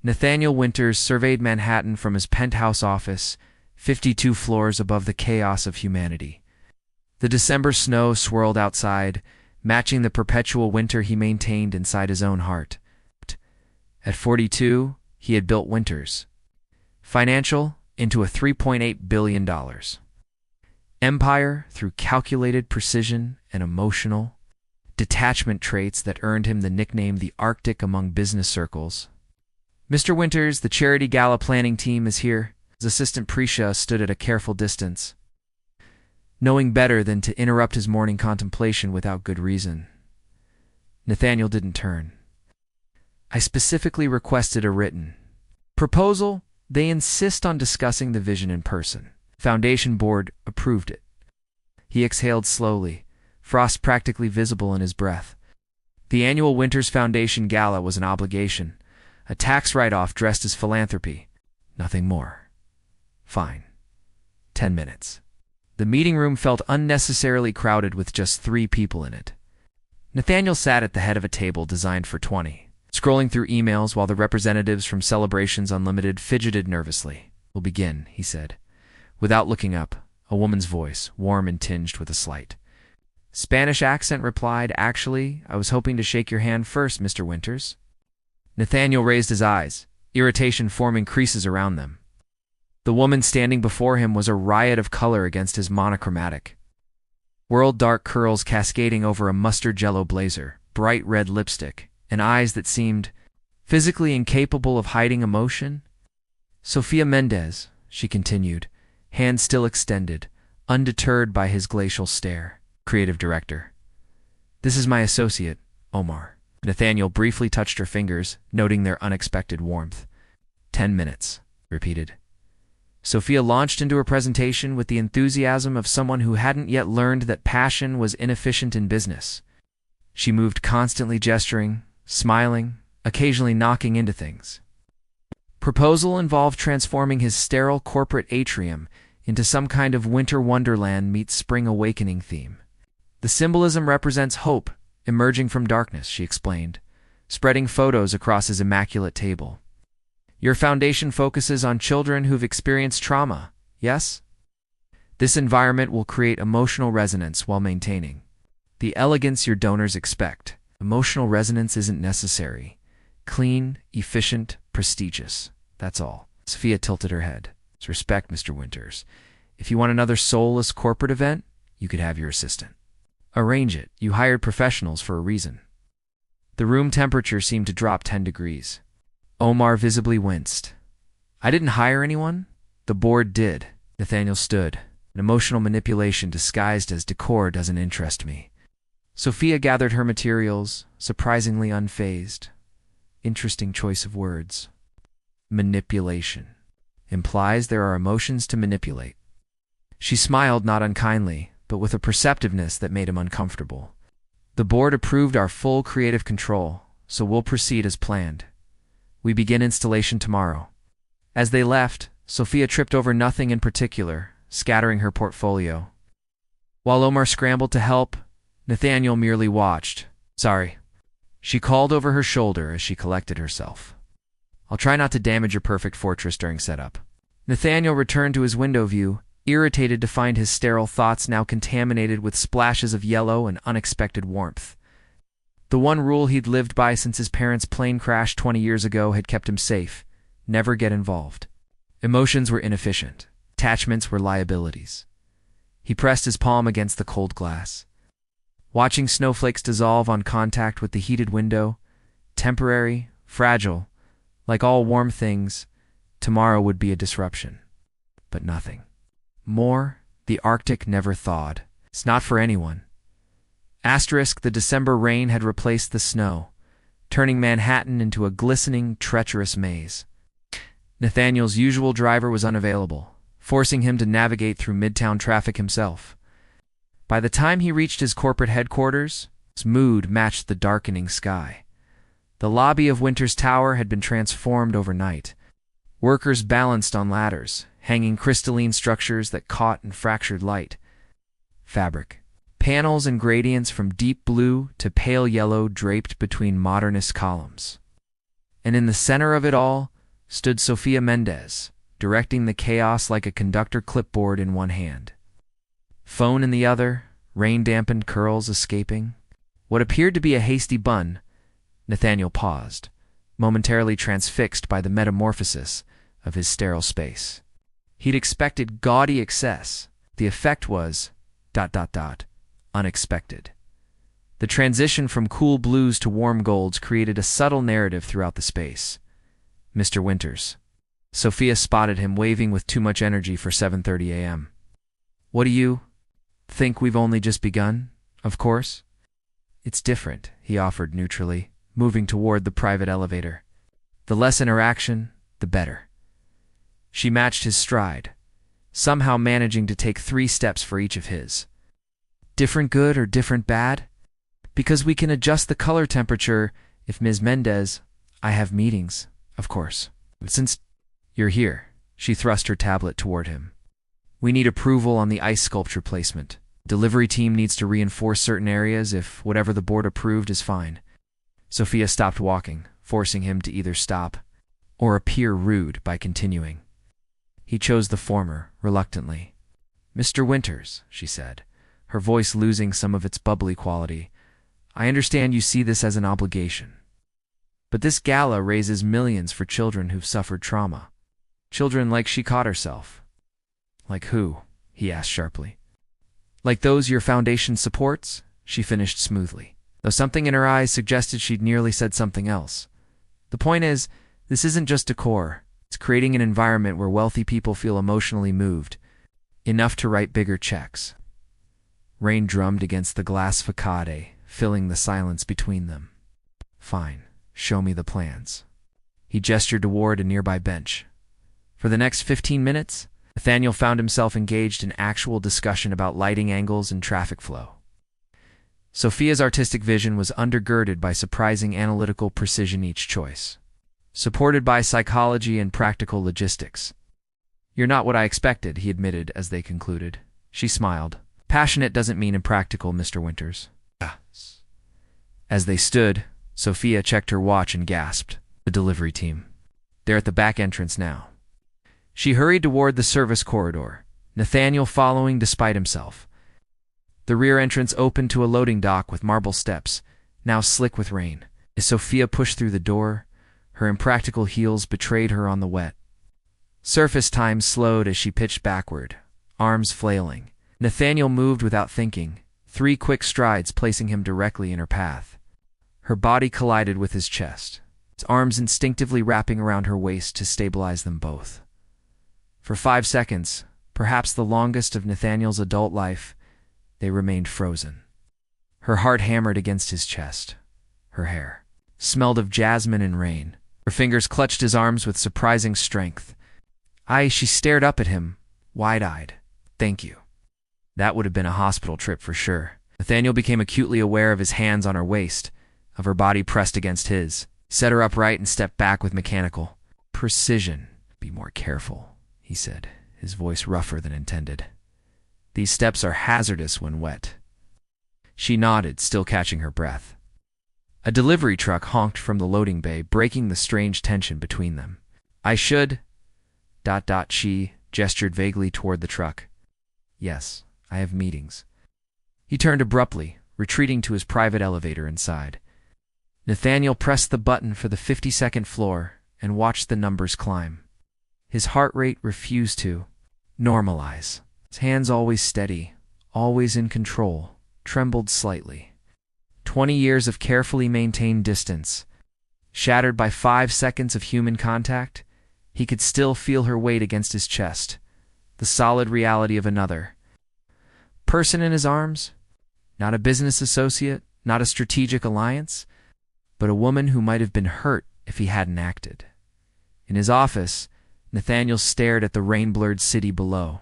Nathaniel Winters surveyed Manhattan from his penthouse office, 52 floors above the chaos of humanity. The December snow swirled outside, matching the perpetual winter he maintained inside his own heart. At 42, he had built Winters Financial into a $3.8 billion empire through calculated precision and emotional detachment traits that earned him the nickname the Arctic among business circles. Mr. Winters, the charity gala planning team is here. His assistant Prisha stood at a careful distance, knowing better than to interrupt his morning contemplation without good reason. Nathaniel didn't turn. I specifically requested a written proposal. They insist on discussing the vision in person. Foundation board approved it. He exhaled slowly, frost practically visible in his breath. The annual Winters Foundation Gala was an obligation, a tax write-off dressed as philanthropy. Nothing more. Fine. 10 minutes. The meeting room felt unnecessarily crowded with just 3 people in it. Nathaniel sat at the head of a table designed for 20, scrolling through emails while the representatives from Celebrations Unlimited fidgeted nervously. We'll begin, he said. Without looking up, a woman's voice, warm and tinged with a slight Spanish accent, replied, Actually, I was hoping to shake your hand first, Mr. Winters. Nathaniel raised his eyes, irritation forming creases around them. The woman standing before him was a riot of color against his monochromatic world, dark curls cascading over a mustard jello blazer, bright red lipstick, and eyes that seemed physically incapable of hiding emotion. Sofia Mendez, she continued, hand still extended, undeterred by his glacial stare. Creative director. This is my associate, Omar. Nathaniel briefly touched her fingers, noting their unexpected warmth. 10 minutes, repeated. Sophia launched into her presentation with the enthusiasm of someone who hadn't yet learned that passion was inefficient in business. She moved constantly gesturing, smiling, occasionally knocking into things. Proposal involved transforming his sterile corporate atrium into some kind of winter wonderland meets spring awakening theme. The symbolism represents hope emerging from darkness, she explained, spreading photos across his immaculate table. Your foundation focuses on children who've experienced trauma, yes? This environment will create emotional resonance while maintaining the elegance your donors expect. Emotional resonance isn't necessary. Clean, efficient, prestigious. That's all. Sophia tilted her head. Respect, Mr. Winters. If you want another soulless corporate event, you could have your assistant arrange it. You hired professionals for a reason. The room temperature seemed to drop 10 degrees. Omar visibly winced. I didn't hire anyone. The board did. Nathaniel stood. An emotional manipulation disguised as decor doesn't interest me. Sophia gathered her materials, surprisingly unfazed. Interesting choice of words. Manipulation. Implies there are emotions to manipulate. She smiled not unkindly, but with a perceptiveness that made him uncomfortable. The board approved our full creative control, so we'll proceed as planned. We begin installation tomorrow. As they left, Sophia tripped over nothing in particular, scattering her portfolio. While Omar scrambled to help, Nathaniel merely watched. Sorry. She called over her shoulder as she collected herself. I'll try not to damage your perfect fortress during setup. Nathaniel returned to his window view, irritated to find his sterile thoughts now contaminated with splashes of yellow and unexpected warmth. The one rule he'd lived by since his parents' plane crash 20 years ago had kept him safe. Never get involved. Emotions were inefficient. Attachments were liabilities. He pressed his palm against the cold glass. Watching snowflakes dissolve on contact with the heated window, temporary, fragile, like all warm things, tomorrow would be a disruption. But nothing more. The Arctic never thawed. It's not for anyone. Asterisk, the December rain had replaced the snow, turning Manhattan into a glistening, treacherous maze. Nathaniel's usual driver was unavailable, forcing him to navigate through midtown traffic himself. By the time he reached his corporate headquarters, his mood matched the darkening sky. The lobby of Winters Tower had been transformed overnight. Workers balanced on ladders, hanging crystalline structures that caught and fractured light. Fabric. Panels and gradients from deep blue to pale yellow draped between modernist columns. And in the center of it all, stood Sofia Mendez, directing the chaos like a conductor clipboard in one hand. Phone in the other, rain-dampened curls escaping. What appeared to be a hasty bun, Nathaniel paused, momentarily transfixed by the metamorphosis of his sterile space. He'd expected gaudy excess. The effect was ... unexpected. The transition from cool blues to warm golds created a subtle narrative throughout the space. Mr. Winters. Sophia spotted him waving with too much energy for 7:30 a.m. What do you think? We've only just begun, of course? It's different, he offered neutrally, moving toward the private elevator. The less interaction, the better. She matched his stride, somehow managing to take 3 steps for each of his. Different good or different bad? Because we can adjust the color temperature if Ms. Mendez... I have meetings, of course. Since you're here, she thrust her tablet toward him. We need approval on the ice sculpture placement. Delivery team needs to reinforce certain areas if whatever the board approved is fine. Sophia stopped walking, forcing him to either stop or appear rude by continuing. He chose the former, reluctantly. Mr. Winters, she said, her voice losing some of its bubbly quality, I understand you see this as an obligation. But this gala raises millions for children who've suffered trauma. Children like she caught herself. Like who? He asked sharply. Like those your foundation supports? She finished smoothly, though something in her eyes suggested she'd nearly said something else. The point is, this isn't just decor. It's creating an environment where wealthy people feel emotionally moved, enough to write bigger checks. Rain drummed against the glass facade, filling the silence between them. Fine, show me the plans. He gestured toward a nearby bench. For the next 15 minutes, Nathaniel found himself engaged in actual discussion about lighting angles and traffic flow. Sophia's artistic vision was undergirded by surprising analytical precision each choice, supported by psychology and practical logistics. You're not what I expected, he admitted as they concluded. She smiled. Passionate doesn't mean impractical, Mr. Winters. As they stood, Sophia checked her watch and gasped. The delivery team. They're at the back entrance now. She hurried toward the service corridor, Nathaniel following despite himself. The rear entrance opened to a loading dock with marble steps, now slick with rain. As Sophia pushed through the door, her impractical heels betrayed her on the wet. Surface time slowed as she pitched backward, arms flailing. Nathaniel moved without thinking, 3 quick strides placing him directly in her path. Her body collided with his chest, his arms instinctively wrapping around her waist to stabilize them both. For 5 seconds, perhaps the longest of Nathaniel's adult life, they remained frozen. Her heart hammered against his chest. Her hair smelled of jasmine and rain. Her fingers clutched his arms with surprising strength. She stared up at him, wide-eyed. Thank you. That would have been a hospital trip for sure. Nathaniel became acutely aware of his hands on her waist, of her body pressed against his. He set her upright and stepped back with mechanical precision. Be more careful, he said, his voice rougher than intended. These steps are hazardous when wet. She nodded, still catching her breath. A delivery truck honked from the loading bay, breaking the strange tension between them. I should... She gestured vaguely toward the truck. Yes, I have meetings. He turned abruptly, retreating to his private elevator inside. Nathaniel pressed the button for the 52nd floor and watched the numbers climb. His heart rate refused to normalize. His hands, always steady, always in control, trembled slightly. 20 years of carefully maintained distance, shattered by 5 seconds of human contact, he could still feel her weight against his chest, the solid reality of another person in his arms, not a business associate, not a strategic alliance, but a woman who might have been hurt if he hadn't acted. In his office, Nathaniel stared at the rain-blurred city below.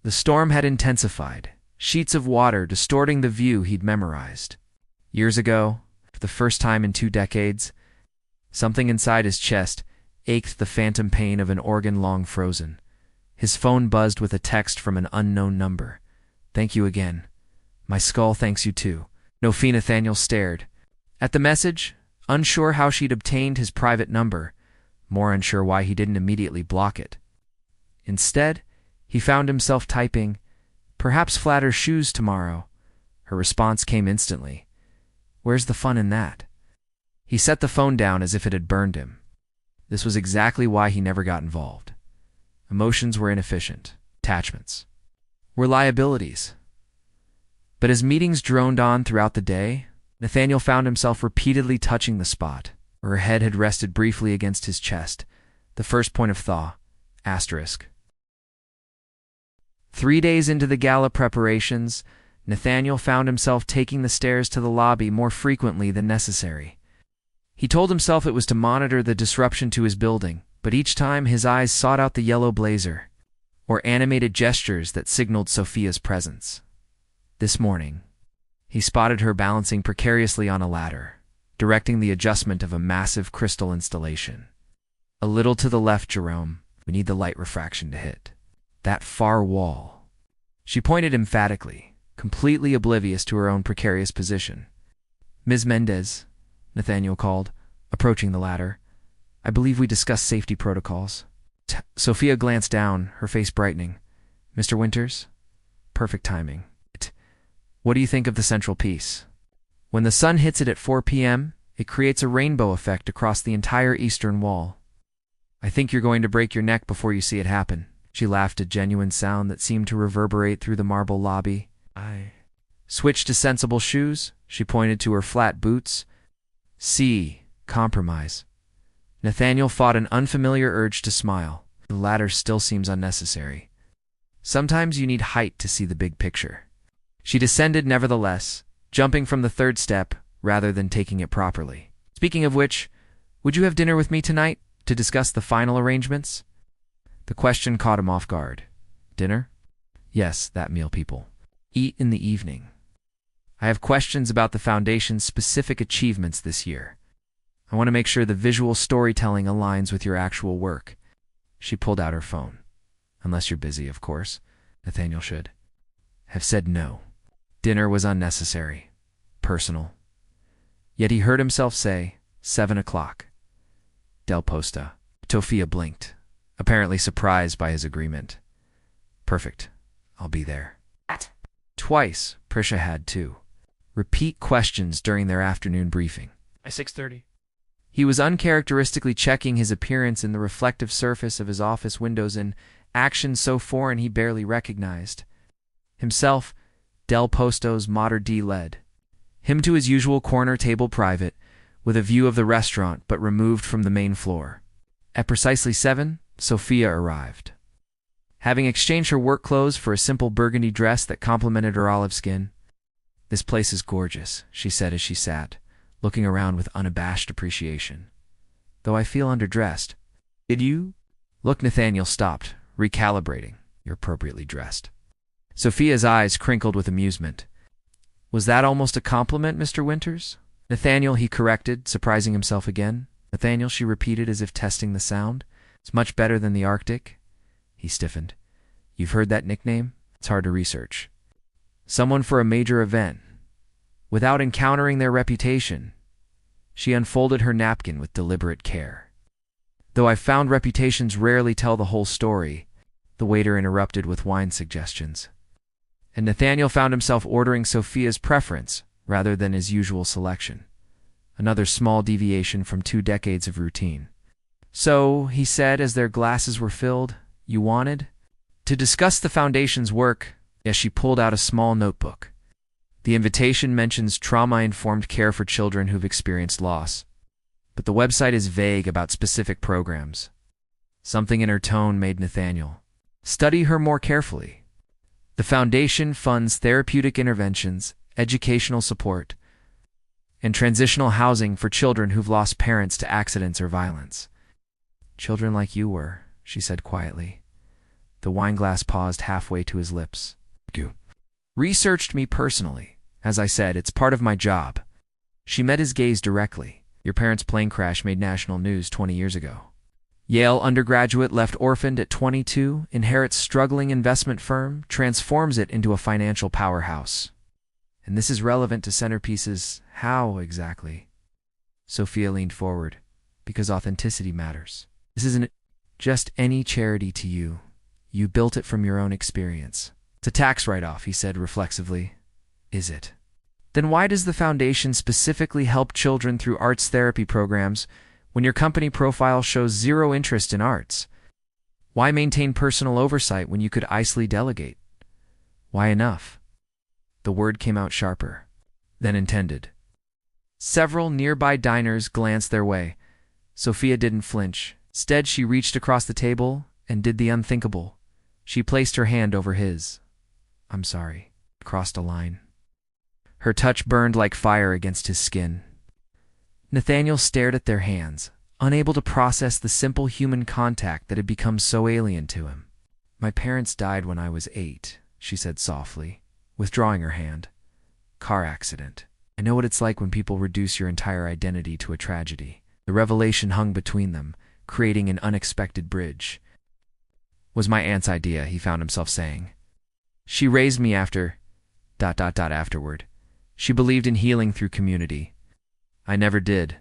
The storm had intensified, sheets of water distorting the view he'd memorized. Years ago, for the first time in 2 decades, something inside his chest ached the phantom pain of an organ long frozen. His phone buzzed with a text from an unknown number. Thank you again. My skull thanks you too. Nathaniel stared. At the message, unsure how she'd obtained his private number, more unsure why he didn't immediately block it. Instead, he found himself typing, "Perhaps flatter shoes tomorrow." Her response came instantly. "Where's the fun in that?" He set the phone down as if it had burned him. This was exactly why he never got involved. Emotions were inefficient. Attachments were liabilities. But as meetings droned on throughout the day, Nathaniel found himself repeatedly touching the spot where her head had rested briefly against his chest, the first point of thaw, asterisk. 3 days into the gala preparations, Nathaniel found himself taking the stairs to the lobby more frequently than necessary. He told himself it was to monitor the disruption to his building, but each time his eyes sought out the yellow blazer, or animated gestures that signaled Sophia's presence. This morning, he spotted her balancing precariously on a ladder, directing the adjustment of a massive crystal installation. "A little to the left, Jerome. We need the light refraction to hit that far wall." She pointed emphatically, completely oblivious to her own precarious position. "Ms. Mendez," Nathaniel called, approaching the ladder. "I believe we discussed safety protocols." Sophia glanced down, her face brightening. "Mr. Winters? Perfect timing. What do you think of the central piece? When the sun hits it at 4 p.m., it creates a rainbow effect across the entire eastern wall. I think you're going to break your neck before you see it happen." She laughed, a genuine sound that seemed to reverberate through the marble lobby. "I switched to sensible shoes," she pointed to her flat boots. "See, compromise." Nathaniel fought an unfamiliar urge to smile. The latter still seems unnecessary. Sometimes you need height to see the big picture. She descended nevertheless, jumping from the third step rather than taking it properly. "Speaking of which, would you have dinner with me tonight to discuss the final arrangements?" The question caught him off guard. "Dinner?" "Yes, that meal people eat in the evening. I have questions about the Foundation's specific achievements this year. I want to make sure the visual storytelling aligns with your actual work." She pulled out her phone. "Unless you're busy, of course." Nathaniel should have said no. Dinner was unnecessary, personal. Yet he heard himself say, 7 o'clock. Del Posta. Sofia blinked, apparently surprised by his agreement. "Perfect. I'll be there." Twice, Prisha had to repeat questions during their afternoon briefing. At 6:30. He was uncharacteristically checking his appearance in the reflective surface of his office windows in action so foreign he barely recognized himself. Del Posto's Mater D led him to his usual corner table private, with a view of the restaurant but removed from the main floor. At precisely 7, Sophia arrived. Having exchanged her work clothes for a simple burgundy dress that complemented her olive skin. "This place is gorgeous," she said as she sat, looking around with unabashed appreciation. "Though I feel underdressed." "Did you?" Look, Nathaniel stopped, recalibrating. "You're appropriately dressed." Sophia's eyes crinkled with amusement. "Was that almost a compliment, Mr. Winters?" "Nathaniel," he corrected, surprising himself again. "Nathaniel," she repeated as if testing the sound. "It's much better than the Arctic." He stiffened. "You've heard that nickname? It's hard to research. Someone for a major event. Without encountering their reputation." She unfolded her napkin with deliberate care. "Though I've found reputations rarely tell the whole story," the waiter interrupted with wine suggestions. And Nathaniel found himself ordering Sophia's preference rather than his usual selection. Another small deviation from 2 decades of routine. "So," he said as their glasses were filled, "you wanted to discuss the Foundation's work?" As she pulled out a small notebook. "The invitation mentions trauma-informed care for children who've experienced loss, but the website is vague about specific programs." Something in her tone made Nathaniel study her more carefully. "The Foundation funds therapeutic interventions, educational support, and transitional housing for children who've lost parents to accidents or violence." "Children like you were," she said quietly. The wineglass paused halfway to his lips. "You researched me personally. As I said, it's part of my job." She met his gaze directly. "Your parents' plane crash made national news 20 years ago. Yale undergraduate left orphaned at 22, inherits struggling investment firm, transforms it into a financial powerhouse. And this is relevant to centerpieces. How exactly?" Sophia leaned forward. "Because authenticity matters." This isn't just any charity to you. You built it from your own experience. It's a tax write-off, he said reflexively. Is it? Then why does the foundation specifically help children through arts therapy programs when your company profile shows zero interest in arts? Why maintain personal oversight when you could easily delegate? Why enough? The word came out sharper than intended. Several nearby diners glanced their way. Sophia didn't flinch. Instead, she reached across the table and did the unthinkable. She placed her hand over his. I'm sorry. Crossed a line. Her touch burned like fire against his skin. Nathaniel stared at their hands, unable to process the simple human contact that had become so alien to him. My parents died when I was 8, she said softly, withdrawing her hand. Car accident. I know what it's like when people reduce your entire identity to a tragedy. The revelation hung between them, creating an unexpected bridge. Was my aunt's idea, he found himself saying. She raised me afterward. She believed in healing through community. I never did,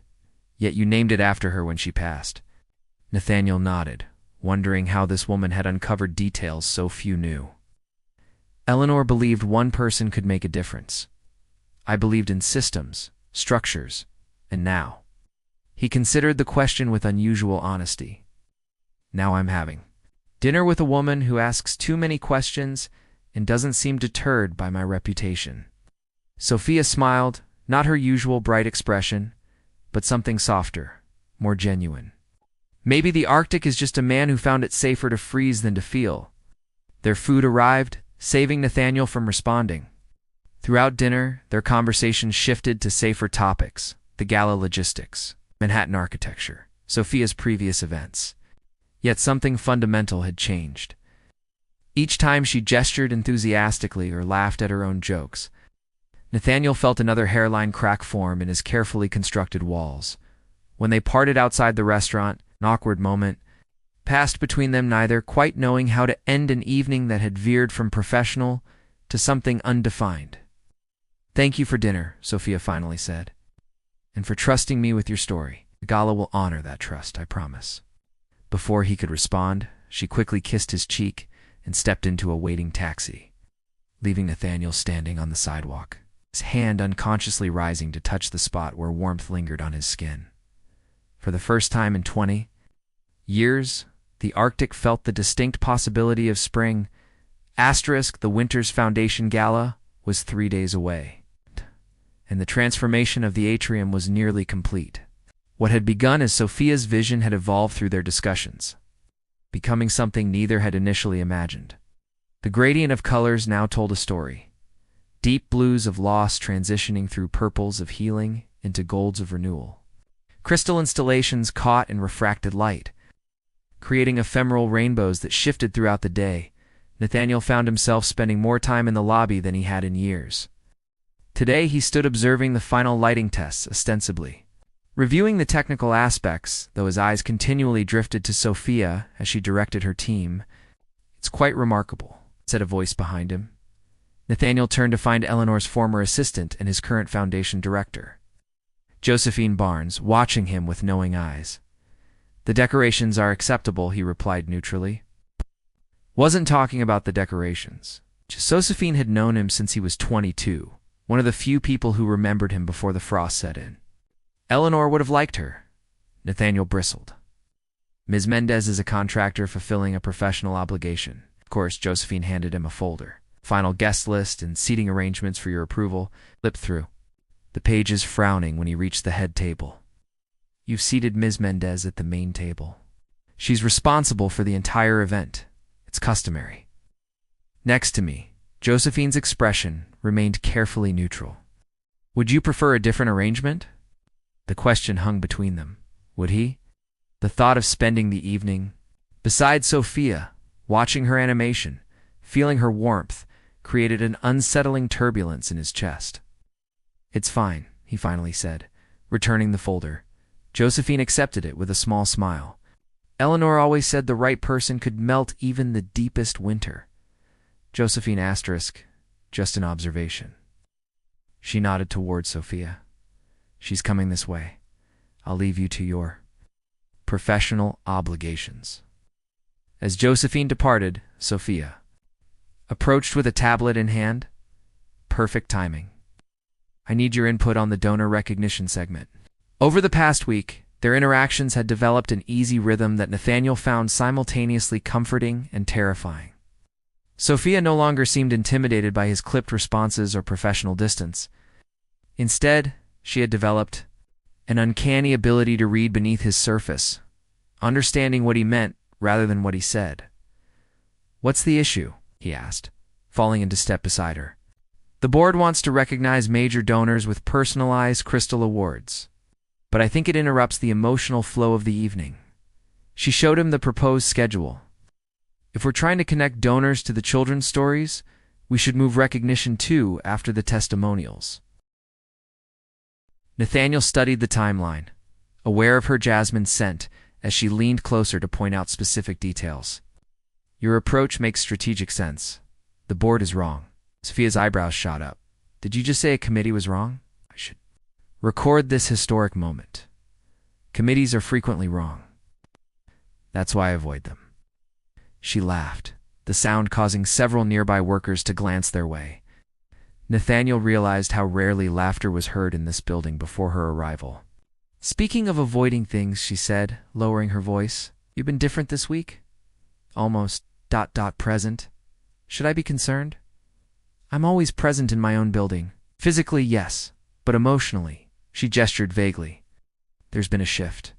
yet you named it after her when she passed. Nathaniel nodded, wondering how this woman had uncovered details so few knew. Eleanor believed one person could make a difference. I believed in systems, structures, and now. He considered the question with unusual honesty. Now I'm having dinner with a woman who asks too many questions and doesn't seem deterred by my reputation. Sophia smiled, not her usual bright expression, but something softer, more genuine. Maybe the Arctic is just a man who found it safer to freeze than to feel. Their food arrived, saving Nathaniel from responding. Throughout dinner, their conversation shifted to safer topics: the gala logistics, Manhattan architecture, Sophia's previous events. Yet something fundamental had changed. Each time she gestured enthusiastically or laughed at her own jokes, Nathaniel felt another hairline crack form in his carefully constructed walls. When they parted outside the restaurant, an awkward moment passed between them, neither quite knowing how to end an evening that had veered from professional to something undefined. Thank you for dinner, Sophia finally said, and for trusting me with your story. The gala will honor that trust, I promise. Before he could respond, she quickly kissed his cheek and stepped into a waiting taxi, leaving Nathaniel standing on the sidewalk, his hand unconsciously rising to touch the spot where warmth lingered on his skin. For the first time in 20 years, the Arctic felt the distinct possibility of spring. The winter's foundation gala was 3 days away, and the transformation of the atrium was nearly complete. What had begun as Sophia's vision had evolved through their discussions, becoming something neither had initially imagined. The gradient of colors now told a story. Deep blues of loss transitioning through purples of healing into golds of renewal. Crystal installations caught and refracted light, creating ephemeral rainbows that shifted throughout the day. Nathaniel found himself spending more time in the lobby than he had in years. Today he stood observing the final lighting tests, ostensibly reviewing the technical aspects, though his eyes continually drifted to Sophia as she directed her team. It's quite remarkable, said a voice behind him. Nathaniel turned to find Eleanor's former assistant and his current foundation director, Josephine Barnes, watching him with knowing eyes. The decorations are acceptable, he replied neutrally. Wasn't talking about the decorations. Josephine had known him since he was 22, one of the few people who remembered him before the frost set in. Eleanor would have liked her. Nathaniel bristled. Ms. Mendez is a contractor fulfilling a professional obligation. Of course, Josephine handed him a folder. Final guest list and seating arrangements for your approval. Flipped through the pages, frowning when he reached the head table. You've seated Ms. Mendez at the main table. She's responsible for the entire event. It's customary. Next to me, Josephine's expression remained carefully neutral. Would you prefer a different arrangement? The question hung between them. Would he? The thought of spending the evening beside Sophia, watching her animation, feeling her warmth, created an unsettling turbulence in his chest. It's fine, he finally said, returning the folder. Josephine accepted it with a small smile. Eleanor always said the right person could melt even the deepest winter. Josephine asterisk, just an observation. She nodded toward Sophia. She's coming this way. I'll leave you to your professional obligations. As Josephine departed, Sophia approached with a tablet in hand. Perfect timing. I need your input on the donor recognition segment. Over the past week, their interactions had developed an easy rhythm that Nathaniel found simultaneously comforting and terrifying. Sophia no longer seemed intimidated by his clipped responses or professional distance. Instead, she had developed an uncanny ability to read beneath his surface, understanding what he meant rather than what he said. "What's the issue?" he asked, falling into step beside her. "The board wants to recognize major donors with personalized crystal awards, but I think it interrupts the emotional flow of the evening." She showed him the proposed schedule. "If we're trying to connect donors to the children's stories, we should move recognition 2 after the testimonials." Nathaniel studied the timeline, aware of her jasmine scent as she leaned closer to point out specific details. "Your approach makes strategic sense. The board is wrong." Sophia's eyebrows shot up. "Did you just say a committee was wrong? I should record this historic moment. Committees are frequently wrong. That's why I avoid them." She laughed, the sound causing several nearby workers to glance their way. Nathaniel realized how rarely laughter was heard in this building before her arrival. "Speaking of avoiding things," she said, lowering her voice, "you've been different this week? Almost ... present. Should I be concerned? I'm always present in my own building. Physically, yes, but emotionally," she gestured vaguely. "There's been a shift.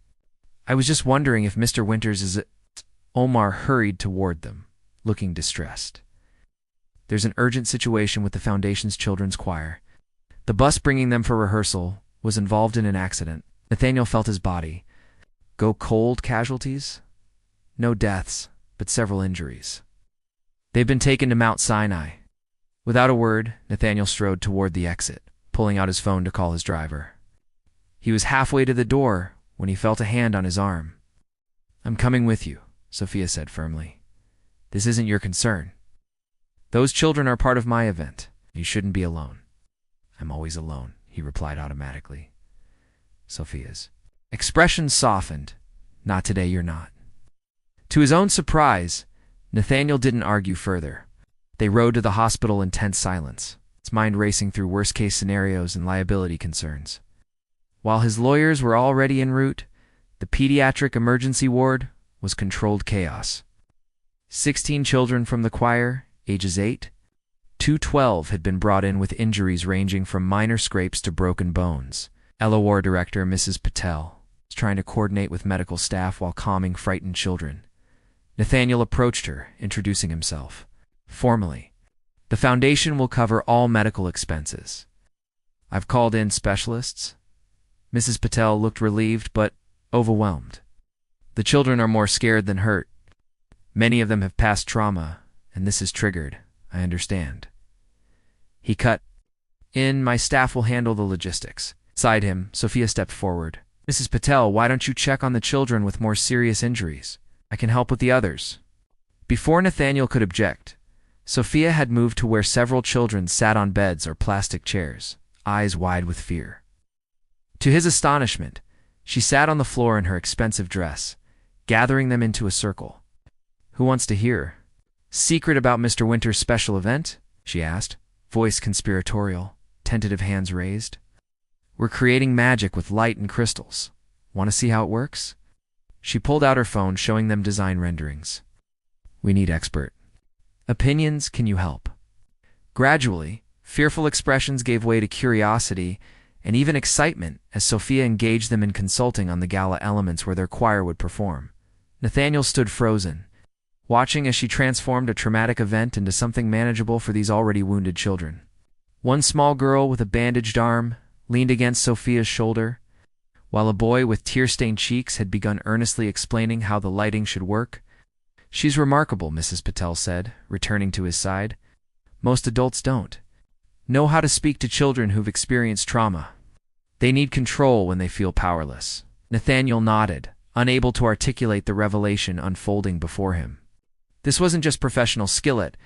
I was just wondering if Mr. Winters is..." Omar hurried toward them, looking distressed. "There's an urgent situation with the Foundation's children's choir. The bus bringing them for rehearsal was involved in an accident." Nathaniel felt his body go cold. "Casualties? No deaths, but several injuries. They've been taken to Mount Sinai." Without a word, Nathaniel strode toward the exit, pulling out his phone to call his driver. He was halfway to the door when he felt a hand on his arm. "I'm coming with you," Sophia said firmly. "This isn't your concern. Those children are part of my event. You shouldn't be alone." "I'm always alone," he replied automatically. Sophia's expression softened. "Not today, you're not." To his own surprise, Nathaniel didn't argue further. They rode to the hospital in tense silence, his mind racing through worst-case scenarios and liability concerns. While his lawyers were already en route, the pediatric emergency ward was controlled chaos. 16 children from the choir, ages 8 to 12, had been brought in with injuries ranging from minor scrapes to broken bones. LOR director Mrs. Patel was trying to coordinate with medical staff while calming frightened children. Nathaniel approached her, introducing himself. Formally, "The Foundation will cover all medical expenses. I've called in specialists." Mrs. Patel looked relieved but overwhelmed. "The children are more scared than hurt. Many of them have past trauma, and this is triggered. I understand." He cut in. "My staff will handle the logistics." Beside him, Sophia stepped forward. "Mrs. Patel, why don't you check on the children with more serious injuries? I can help with the others." Before Nathaniel could object, Sophia had moved to where several children sat on beds or plastic chairs, eyes wide with fear. To his astonishment, she sat on the floor in her expensive dress, gathering them into a circle. "Who wants to hear? Secret about Mr. Winter's special event?" she asked, voice conspiratorial, tentative hands raised. "We're creating magic with light and crystals. Want to see how it works?" She pulled out her phone, showing them design renderings. "We need expert opinions. Can you help?" Gradually, fearful expressions gave way to curiosity and even excitement as Sophia engaged them in consulting on the gala elements where their choir would perform. Nathaniel stood frozen, watching as she transformed a traumatic event into something manageable for these already wounded children. One small girl with a bandaged arm leaned against Sophia's shoulder, while a boy with tear-stained cheeks had begun earnestly explaining how the lighting should work. "She's remarkable," Mrs. Patel said, returning to his side. "Most adults don't know how to speak to children who've experienced trauma. They need control when they feel powerless." Nathaniel nodded, unable to articulate the revelation unfolding before him. This wasn't just professional skill, it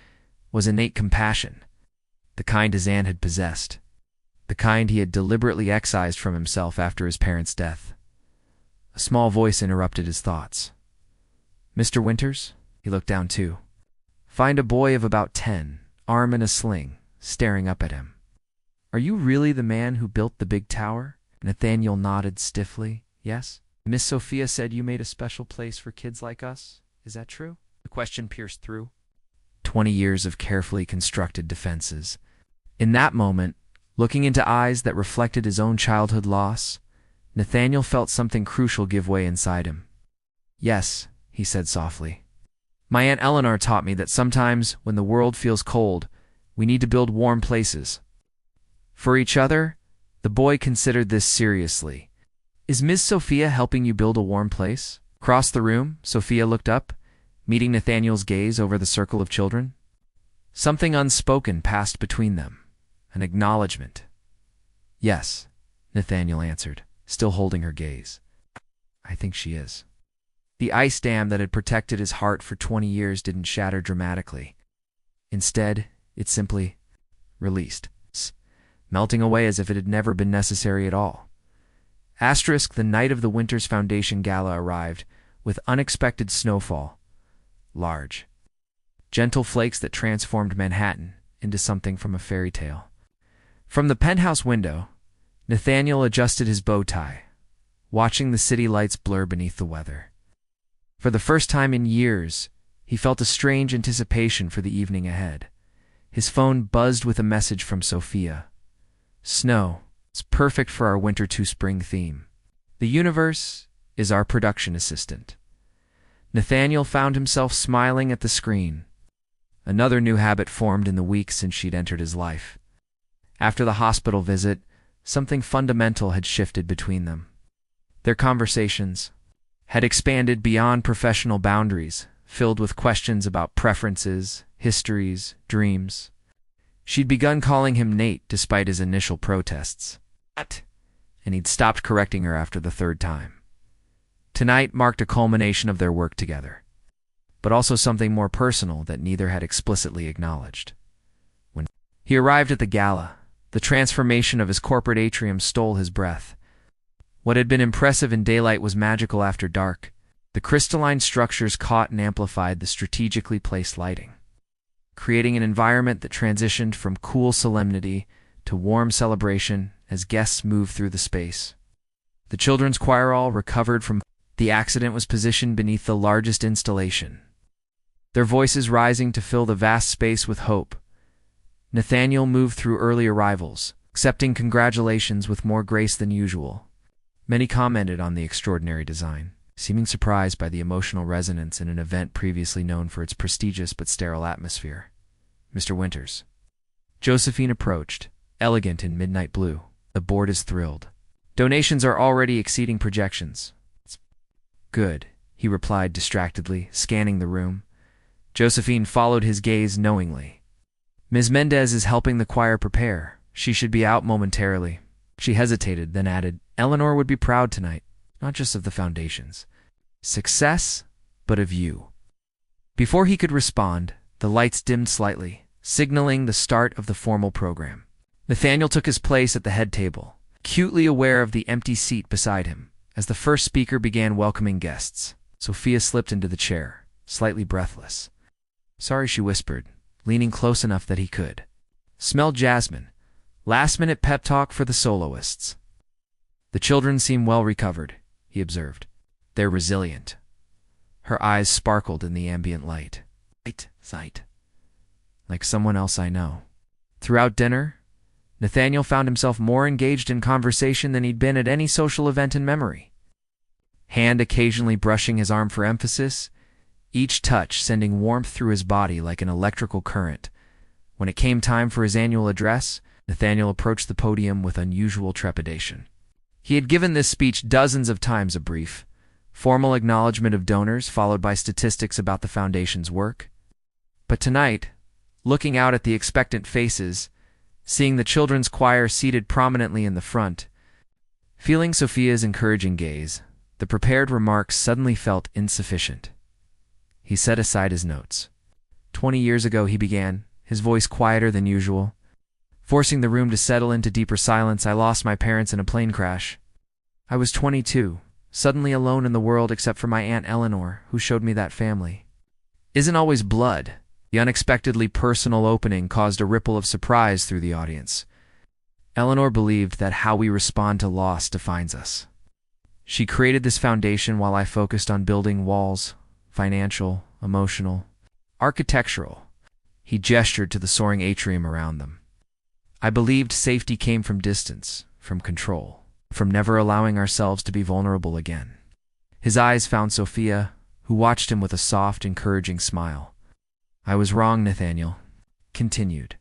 was innate compassion, the kind his aunt had possessed, the kind he had deliberately excised from himself after his parents' death. A small voice interrupted his thoughts. "Mr. Winters?" He looked down too. Find a boy of about 10, arm in a sling, staring up at him. "Are you really the man who built the big tower?" Nathaniel nodded stiffly. "Yes." "Miss Sophia said you made a special place for kids like us. Is that true?" The question pierced through. 20 years of carefully constructed defenses. In that moment, looking into eyes that reflected his own childhood loss, Nathaniel felt something crucial give way inside him. "Yes," he said softly. "My Aunt Eleanor taught me that sometimes, when the world feels cold, we need to build warm places. For each other." The boy considered this seriously. "Is Miss Sophia helping you build a warm place?" Across the room, Sophia looked up, meeting Nathaniel's gaze over the circle of children. Something unspoken passed between them, an acknowledgement. "Yes," Nathaniel answered, still holding her gaze. "I think she is." The ice dam that had protected his heart for 20 years didn't shatter dramatically. Instead, it simply released, melting away as if it had never been necessary at all. The night of the Winters Foundation Gala arrived, with unexpected snowfall. Large, gentle flakes that transformed Manhattan into something from a fairy tale. From the penthouse window, Nathaniel adjusted his bow tie, watching the city lights blur beneath the weather. For the first time in years, he felt a strange anticipation for the evening ahead. His phone buzzed with a message from Sophia. "Snow. It's perfect for our winter to spring theme. The universe is our production assistant." Nathaniel found himself smiling at the screen. Another new habit formed in the weeks since she'd entered his life. After the hospital visit, something fundamental had shifted between them. Their conversations had expanded beyond professional boundaries, filled with questions about preferences, histories, dreams. She'd begun calling him Nate despite his initial protests. And he'd stopped correcting her after the third time. Tonight marked a culmination of their work together, but also something more personal that neither had explicitly acknowledged. When he arrived at the gala, the transformation of his corporate atrium stole his breath. What had been impressive in daylight was magical after dark. The crystalline structures caught and amplified the strategically placed lighting, creating an environment that transitioned from cool solemnity to warm celebration as guests moved through the space. The children's choir all recovered from the accident was positioned beneath the largest installation, their voices rising to fill the vast space with hope. Nathaniel moved through early arrivals, accepting congratulations with more grace than usual. Many commented on the extraordinary design, seeming surprised by the emotional resonance in an event previously known for its prestigious but sterile atmosphere. "Mr. Winters." Josephine approached, elegant in midnight blue. "The board is thrilled. Donations are already exceeding projections." "Good," he replied distractedly, scanning the room. Josephine followed his gaze knowingly. "Ms. Mendez is helping the choir prepare. She should be out momentarily." She hesitated, then added, "Eleanor would be proud tonight, not just of the foundation's success, but of you." Before he could respond, the lights dimmed slightly, signaling the start of the formal program. Nathaniel took his place at the head table, acutely aware of the empty seat beside him. As the first speaker began welcoming guests, Sophia slipped into the chair, slightly breathless. "Sorry," she whispered, leaning close enough that he could. "Smell jasmine. Last-minute pep talk for the soloists." "The children seem well recovered," he observed. "They're resilient." Her eyes sparkled in the ambient light. Sight. "Like someone else I know." Throughout dinner, Nathaniel found himself more engaged in conversation than he'd been at any social event in memory. Hand occasionally brushing his arm for emphasis, each touch sending warmth through his body like an electrical current. When it came time for his annual address, Nathaniel approached the podium with unusual trepidation. He had given this speech dozens of times, a brief, formal acknowledgement of donors followed by statistics about the foundation's work. But tonight, looking out at the expectant faces, seeing the children's choir seated prominently in the front, feeling Sophia's encouraging gaze, the prepared remarks suddenly felt insufficient. He set aside his notes. 20 years ago, he began, his voice quieter than usual, forcing the room to settle into deeper silence. "I lost my parents in a plane crash. I was 22, suddenly alone in the world except for my Aunt Eleanor, who showed me that family. Isn't always blood. The unexpectedly personal opening caused a ripple of surprise through the audience. Eleanor believed that how we respond to loss defines us. She created this foundation while I focused on building walls, financial, emotional, architectural. He gestured to the soaring atrium around them. I believed safety came from distance, from control, from never allowing ourselves to be vulnerable again. His eyes found Sophia, who watched him with a soft, encouraging smile. I was wrong, Nathaniel. Continued.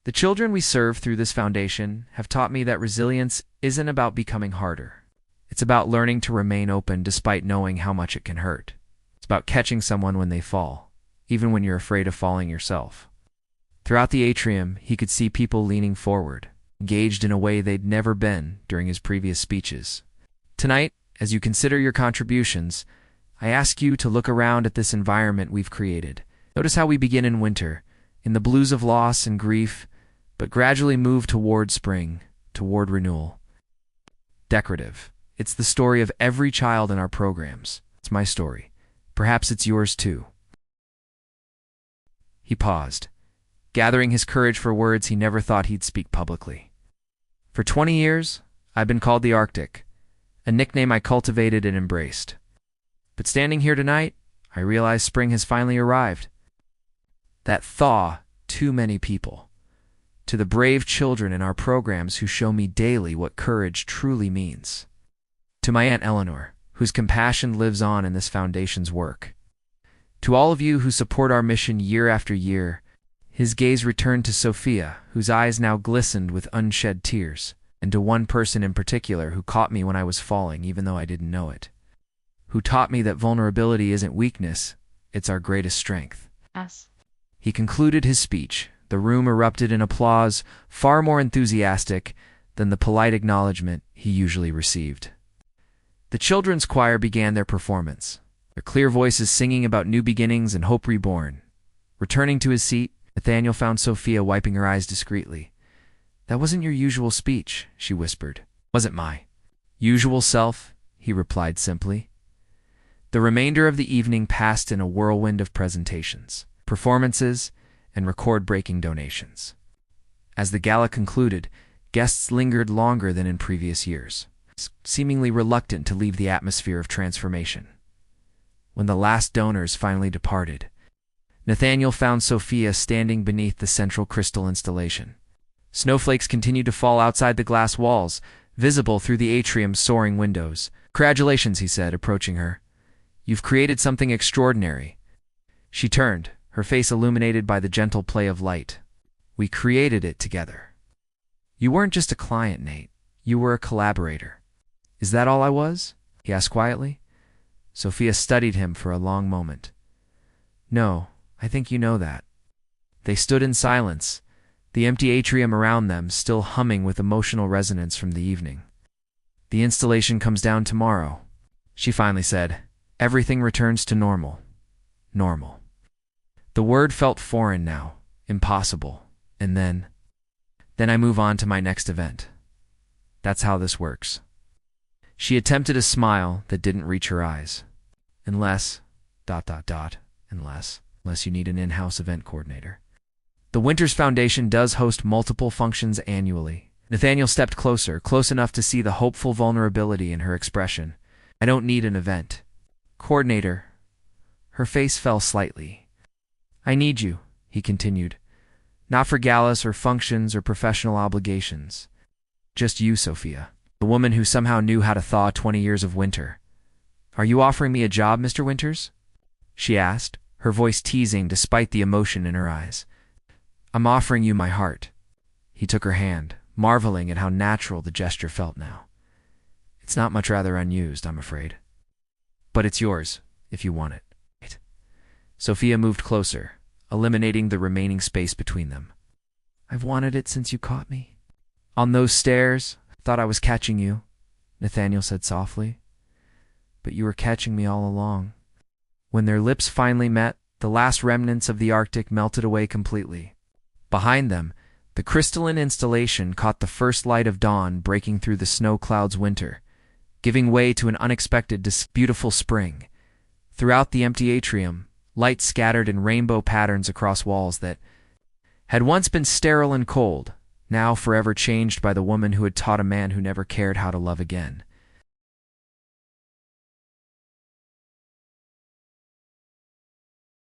The children we serve through this foundation have taught me that resilience isn't about becoming harder. It's about learning to remain open despite knowing how much it can hurt. It's about catching someone when they fall, even when you're afraid of falling yourself. Throughout the atrium, he could see people leaning forward, engaged in a way they'd never been during his previous speeches. Tonight, as you consider your contributions, I ask you to look around at this environment we've created. Notice how we begin in winter, in the blues of loss and grief, but gradually move toward spring, toward renewal. Decorative. It's the story of every child in our programs. It's my story. Perhaps it's yours too. He paused, gathering his courage for words he never thought he'd speak publicly. For 20 years, I've been called the Arctic, a nickname I cultivated and embraced. But standing here tonight, I realize spring has finally arrived. That thaw too many people. To the brave children in our programs who show me daily what courage truly means. To my Aunt Eleanor, whose compassion lives on in this foundation's work. To all of you who support our mission year after year, his gaze returned to Sophia, whose eyes now glistened with unshed tears, and to one person in particular who caught me when I was falling even though I didn't know it. Who taught me that vulnerability isn't weakness, it's our greatest strength. Yes. He concluded his speech. The room erupted in applause, far more enthusiastic than the polite acknowledgement he usually received. The children's choir began their performance, their clear voices singing about new beginnings and hope reborn. Returning to his seat, Nathaniel found Sophia wiping her eyes discreetly. "That wasn't your usual speech," she whispered. "Wasn't my usual self," he replied simply. The remainder of the evening passed in a whirlwind of presentations, performances, and record-breaking donations. As the gala concluded, guests lingered longer than in previous years, seemingly reluctant to leave the atmosphere of transformation. When the last donors finally departed, Nathaniel found Sophia standing beneath the central crystal installation. Snowflakes continued to fall outside the glass walls, visible through the atrium's soaring windows. "Congratulations," he said, approaching her. "You've created something extraordinary." She turned, her face illuminated by the gentle play of light. "We created it together." "You weren't just a client, Nate. You were a collaborator." "Is that all I was?" he asked quietly. Sophia studied him for a long moment. "No, I think you know that." They stood in silence, the empty atrium around them still humming with emotional resonance from the evening. "The installation comes down tomorrow," she finally said. "Everything returns to normal. Normal." The word felt foreign now, impossible. And then I move on to my next event. That's how this works. She attempted a smile that didn't reach her eyes. Unless, unless you need an in-house event coordinator. The Winters Foundation does host multiple functions annually. Nathaniel stepped closer, close enough to see the hopeful vulnerability in her expression. "I don't need an event coordinator." Her face fell slightly. "I need you," he continued. "Not for galas or functions or professional obligations. Just you, Sophia, the woman who somehow knew how to thaw 20 years of winter. Are you offering me a job, Mr. Winters?" she asked, her voice teasing despite the emotion in her eyes. "I'm offering you my heart." He took her hand, marveling at how natural the gesture felt now. "It's not much rather unused, I'm afraid. But it's yours, if you want it." Sophia moved closer, eliminating the remaining space between them. "I've wanted it since you caught me." "On those stairs, I thought I was catching you," Nathaniel said softly. "But you were catching me all along." When their lips finally met, the last remnants of the Arctic melted away completely. Behind them, the crystalline installation caught the first light of dawn breaking through the snow clouds winter, giving way to an unexpected, beautiful spring. Throughout the empty atrium, light scattered in rainbow patterns across walls that had once been sterile and cold, now forever changed by the woman who had taught a man who never cared how to love again.